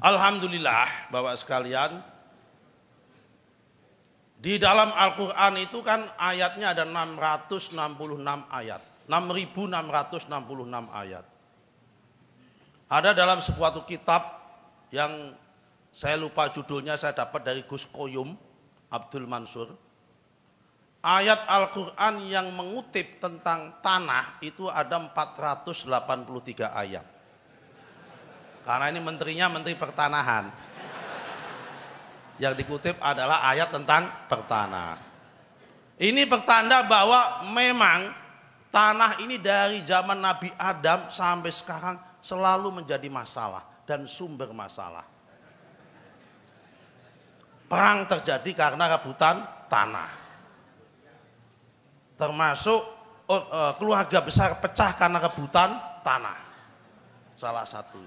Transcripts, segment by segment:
Alhamdulillah Bapak sekalian, di dalam Al-Quran itu kan ayatnya ada 666 ayat, 6.666 ayat. Ada dalam sebuah kitab yang saya lupa judulnya, saya dapat dari Gus Koyum Abdul Mansur. Ayat Al-Quran yang mengutip tentang tanah itu ada 483 ayat. Karena ini menterinya Menteri Pertanahan. Yang dikutip adalah ayat tentang pertanahan. Ini pertanda bahwa memang tanah ini dari zaman Nabi Adam sampai sekarang selalu menjadi masalah dan sumber masalah. Perang terjadi karena rebutan tanah. Termasuk keluarga besar pecah karena rebutan tanah. Salah satu.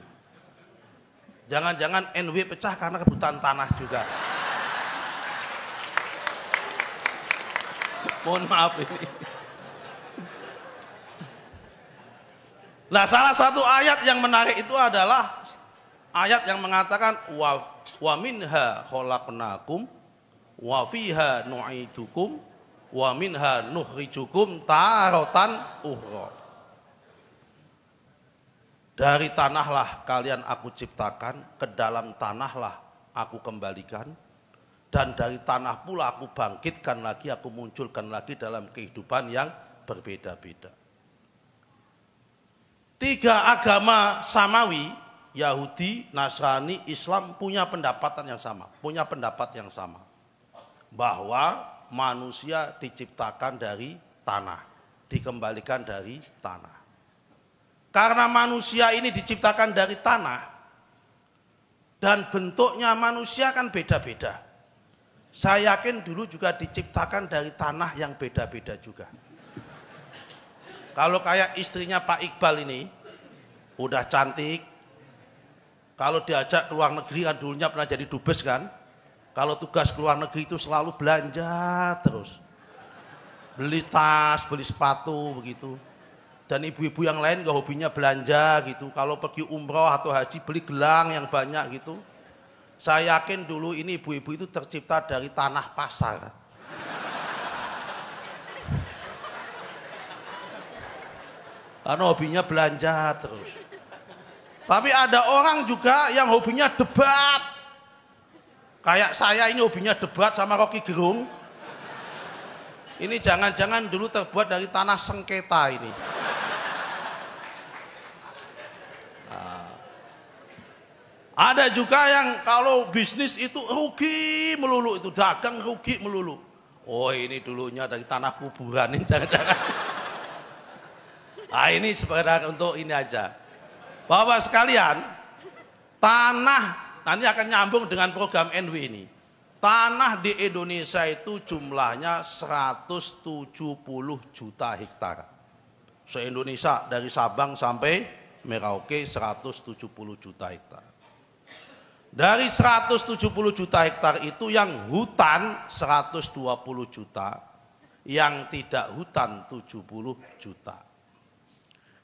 Jangan-jangan NW pecah karena rebutan tanah juga. Mohon maaf ini. Nah, salah satu ayat yang menarik itu adalah ayat yang mengatakan wa minha khalaqnakum wa fiha nu'idukum wa minha nukhrijukum taratan ukhra. Dari tanahlah kalian aku ciptakan, ke dalam tanahlah aku kembalikan, dan dari tanah pula aku bangkitkan lagi, aku munculkan lagi dalam kehidupan yang berbeda-beda. Tiga agama samawi, Yahudi, Nasrani, Islam punya pendapatan yang sama, bahwa manusia diciptakan dari tanah, dikembalikan dari tanah. Karena manusia ini diciptakan dari tanah dan bentuknya manusia kan beda-beda. Saya yakin dulu juga diciptakan dari tanah yang beda-beda juga. Kalau kayak istrinya Pak Iqbal ini udah cantik. Kalau diajak ke luar negeri, kan dulunya pernah jadi dubes kan. Kalau tugas ke luar negeri itu selalu belanja terus. Beli tas, beli sepatu begitu. Dan ibu-ibu yang lain gak hobinya belanja gitu. Kalau pergi umroh atau haji beli gelang yang banyak gitu. Saya yakin dulu ini ibu-ibu itu tercipta dari tanah pasar. Karena hobinya belanja terus. Tapi ada orang juga yang hobinya debat. Kayak saya ini hobinya debat sama Rocky Gerung. Ini jangan-jangan dulu terbuat dari tanah sengketa ini. Ada juga yang kalau bisnis itu rugi melulu, itu dagang rugi melulu. Oh ini dulunya dari tanah kuburan ini, jangan-jangan. Nah ini sebenarnya untuk ini aja. Bapak sekalian, tanah nanti akan nyambung dengan program NW ini. Tanah di Indonesia itu jumlahnya 170 juta hektar. Se-Indonesia dari Sabang sampai Merauke 170 juta hektar. Dari 170 juta hektar itu yang hutan 120 juta, yang tidak hutan 70 juta.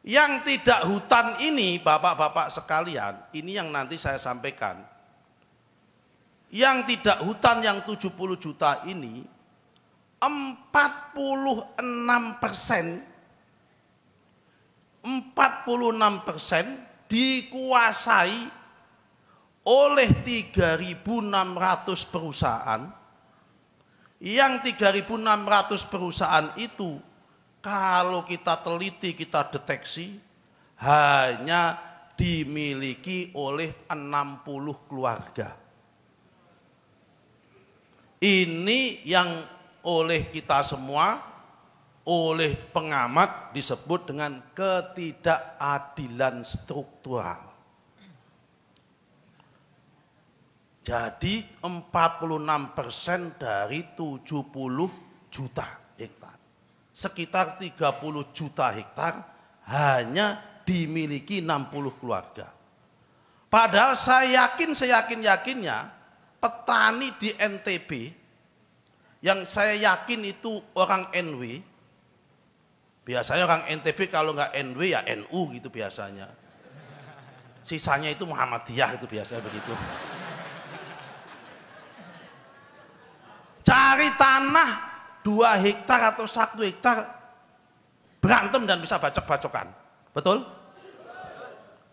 Yang tidak hutan ini bapak-bapak sekalian, ini yang nanti saya sampaikan. Yang tidak hutan yang 70 juta ini 46% dikuasai oleh 3.600 perusahaan. Yang 3.600 perusahaan itu kalau kita teliti, kita deteksi hanya dimiliki oleh 60 keluarga. Ini yang oleh kita semua, oleh pengamat disebut dengan ketidakadilan struktural. Jadi 46% dari 70 juta hektar. Sekitar 30 juta hektar hanya dimiliki 60 keluarga. Padahal saya yakin-yakinnya petani di NTB yang saya yakin itu orang NW. Biasanya orang NTB kalau nggak NW ya NU gitu biasanya. Sisanya itu Muhammadiyah, itu biasanya begitu. Cari tanah 2 hektar atau 1 hektar, berantem dan bisa bacok-bacokan. Betul?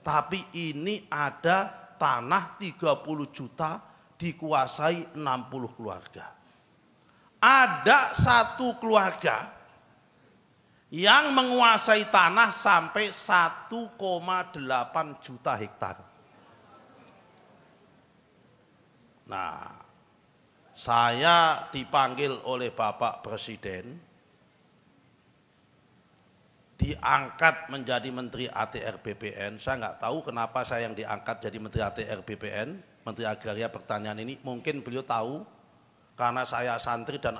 Tapi ini ada tanah 30 juta dikuasai 60 keluarga. Ada satu keluarga yang menguasai tanah sampai 1,8 juta hektar. Nah, saya dipanggil oleh Bapak Presiden, diangkat menjadi Menteri ATR BPN. Saya nggak tahu kenapa saya yang diangkat jadi Menteri ATR BPN, Menteri Agraria Pertanian ini. Mungkin beliau tahu, karena saya santri dan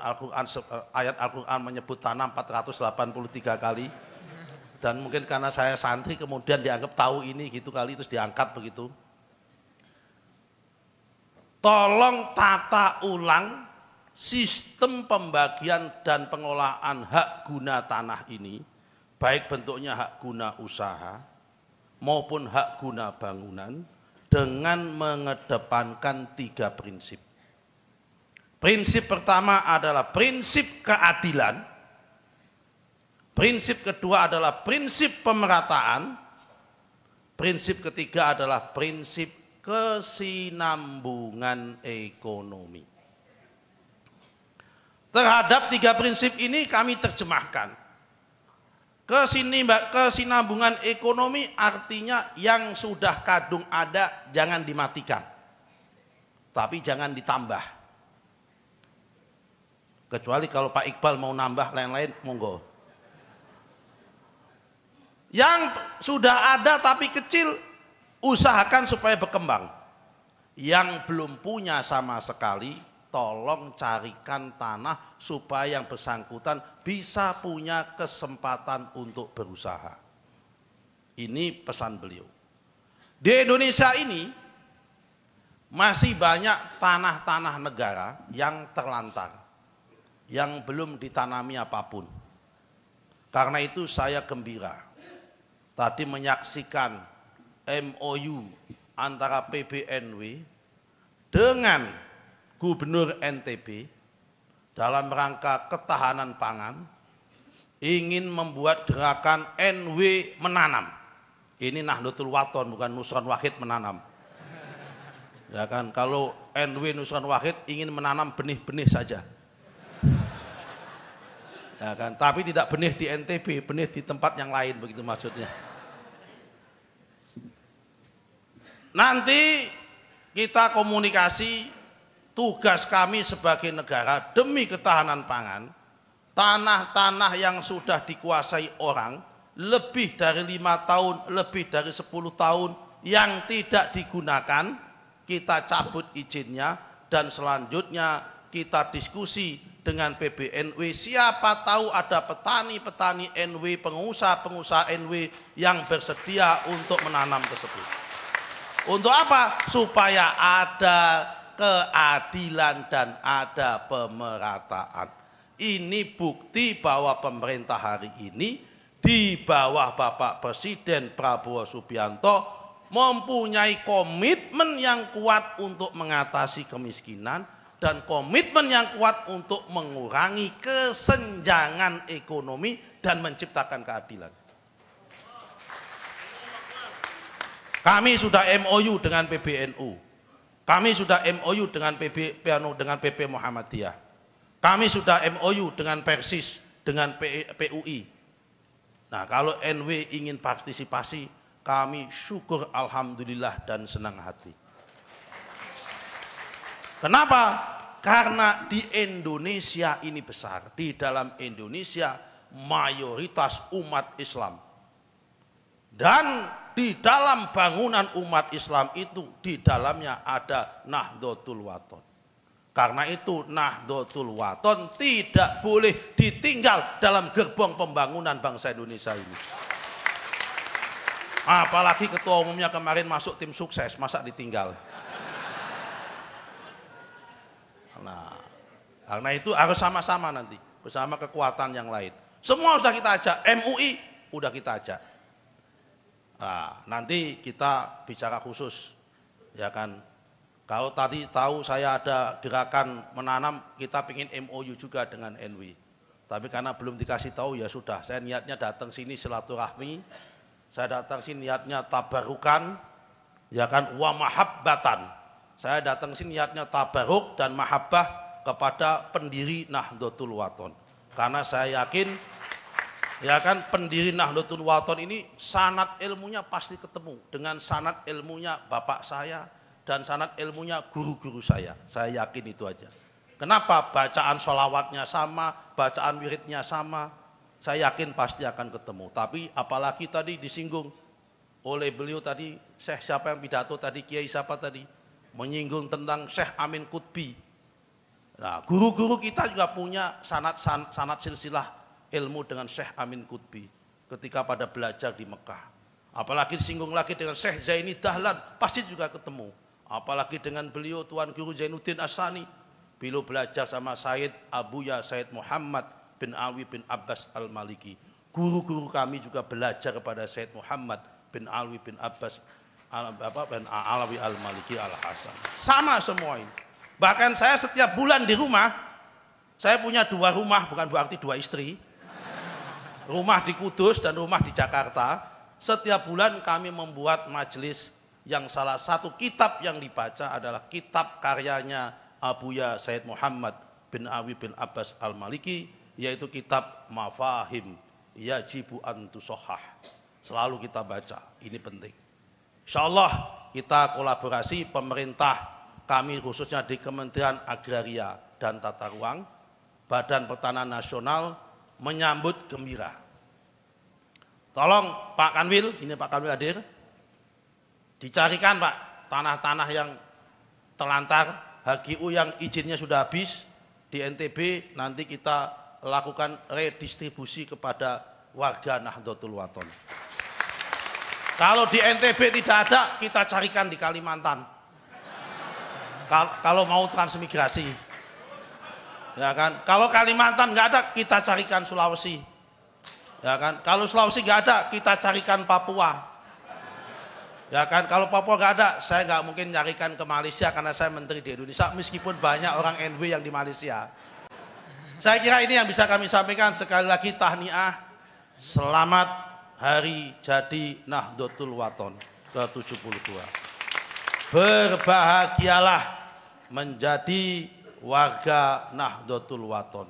ayat Al-Quran menyebut tanah 483 kali. Dan mungkin karena saya santri kemudian dianggap tahu ini gitu kali, terus diangkat begitu. Tolong tata ulang sistem pembagian dan pengelolaan hak guna tanah ini, baik bentuknya hak guna usaha maupun hak guna bangunan, dengan mengedepankan 3 prinsip. Prinsip pertama adalah prinsip keadilan. Prinsip kedua adalah prinsip pemerataan. Prinsip ketiga adalah prinsip kesinambungan ekonomi. Terhadap 3 prinsip ini kami terjemahkan. Kesinambungan ekonomi artinya yang sudah kadung ada jangan dimatikan, tapi jangan ditambah. Kecuali kalau Pak Iqbal mau nambah lain-lain, monggo. Yang sudah ada tapi kecil, usahakan supaya berkembang. Yang belum punya sama sekali, tolong carikan tanah supaya yang bersangkutan bisa punya kesempatan untuk berusaha. Ini pesan beliau. Di Indonesia ini masih banyak tanah-tanah negara yang terlantar, yang belum ditanami apapun. Karena itu saya gembira tadi menyaksikan MOU antara PBNW dengan Gubernur NTB dalam rangka ketahanan pangan, ingin membuat gerakan NW menanam. Ini Nahdlatul Wathon, bukan Nusron Wahid menanam. Ya kan, kalau NW Nusron Wahid ingin menanam benih-benih saja. Ya kan, tapi tidak benih di NTB, benih di tempat yang lain, begitu maksudnya. Nanti kita komunikasi, tugas kami sebagai negara demi ketahanan pangan, tanah-tanah yang sudah dikuasai orang lebih dari 5 tahun, lebih dari 10 tahun yang tidak digunakan, kita cabut izinnya dan selanjutnya kita diskusi dengan PBNW. Siapa tahu ada petani-petani NW, pengusaha-pengusaha NW yang bersedia untuk menanam tersebut. Untuk apa? Supaya ada keadilan dan ada pemerataan. Ini bukti bahwa pemerintah hari ini di bawah Bapak Presiden Prabowo Subianto mempunyai komitmen yang kuat untuk mengatasi kemiskinan dan komitmen yang kuat untuk mengurangi kesenjangan ekonomi dan menciptakan keadilan. Kami sudah MOU dengan PBNU, kami sudah MOU dengan PP Muhammadiyah, kami sudah MOU dengan Persis, dengan PUI. Nah, kalau NW ingin partisipasi, kami syukur alhamdulillah dan senang hati. Kenapa? Karena di Indonesia ini besar, di dalam Indonesia mayoritas umat Islam. Dan di dalam bangunan umat Islam itu, di dalamnya ada Nahdlatul Wathon. Karena itu Nahdlatul Wathon tidak boleh ditinggal dalam gerbong pembangunan bangsa Indonesia ini. Apalagi ketua umumnya kemarin masuk tim sukses, masa ditinggal? Nah, karena itu harus sama-sama nanti, bersama kekuatan yang lain. Semua sudah kita ajak, MUI sudah kita ajak. Nah, nanti kita bicara khusus, ya kan. Kalau tadi tahu saya ada gerakan menanam, kita ingin MOU juga dengan NW. Tapi karena belum dikasih tahu ya sudah, saya niatnya datang sini silaturahmi, saya datang sini niatnya tabarukan, ya kan, wa mahabbatan. Saya datang sini niatnya tabaruk dan mahabbah kepada pendiri Nahdlatul Wathon. Karena saya yakin, ya kan, pendiri Nahdlatul Wathon ini sanad ilmunya pasti ketemu dengan sanad ilmunya bapak saya dan sanad ilmunya guru-guru saya. Saya yakin itu aja. Kenapa? Bacaan sholawatnya sama, bacaan wiridnya sama. Saya yakin pasti akan ketemu. Tapi apalagi tadi disinggung oleh beliau tadi, Syekh siapa yang pidato tadi, Kiai siapa tadi, menyinggung tentang Syekh Amin Qutbi. Nah, guru-guru kita juga punya sanad silsilah ilmu dengan Syekh Amin Qutbi ketika pada belajar di Mekah. Apalagi disinggung lagi dengan Syekh Zaini Dahlan, pasti juga ketemu. Apalagi dengan beliau Tuan Guru Zainuddin As-Sani, beliau belajar sama Said Abuya Said Muhammad bin Alwi bin Abbas Al-Maliki. Guru-guru kami juga belajar kepada Said Muhammad bin Alwi bin Abbas bin Alawi Al-Maliki Al-Hasan. Sama semua ini. Bahkan saya setiap bulan di rumah, saya punya 2 rumah, bukan berarti 2 istri. Rumah di Kudus dan rumah di Jakarta. Setiap bulan kami membuat majelis yang salah satu kitab yang dibaca adalah kitab karyanya Abuya Said Muhammad bin Alwi bin Abbas Al-Maliki, yaitu kitab Mafahim Yajibu an Tusohah. Selalu kita baca, ini penting. Insyaallah kita kolaborasi pemerintah, kami khususnya di Kementerian Agraria dan Tata Ruang, Badan Pertanahan Nasional menyambut gembira. Tolong Pak Kanwil, ini Pak Kanwil hadir, dicarikan Pak tanah-tanah yang terlantar, HGU yang izinnya sudah habis di NTB, nanti kita lakukan redistribusi kepada warga Nahdlatul Wathon. Kalau di NTB tidak ada, kita carikan di Kalimantan. Kalau mau transmigrasi, ya kan. Kalau Kalimantan nggak ada, kita carikan Sulawesi, ya kan. Kalau Sulawesi nggak ada, kita carikan Papua, ya kan. Kalau Papua nggak ada, saya nggak mungkin nyarikan ke Malaysia karena saya menteri di Indonesia, meskipun banyak orang NW yang di Malaysia. Saya kira ini yang bisa kami sampaikan. Sekali lagi tahniah, selamat hari jadi Nahdlatul Wathon ke-72. Berbahagialah menjadi warga Nahdlatul Wathon.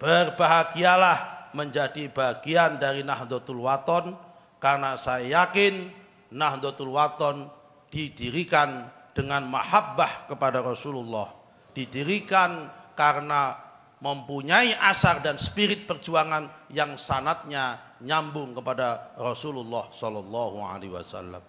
Berbahagialah menjadi bagian dari Nahdlatul Wathon, karena saya yakin Nahdlatul Wathon didirikan dengan mahabbah kepada Rasulullah. Didirikan karena mempunyai asar dan spirit perjuangan yang sanadnya nyambung kepada Rasulullah Sallallahu Alaihi Wasallam.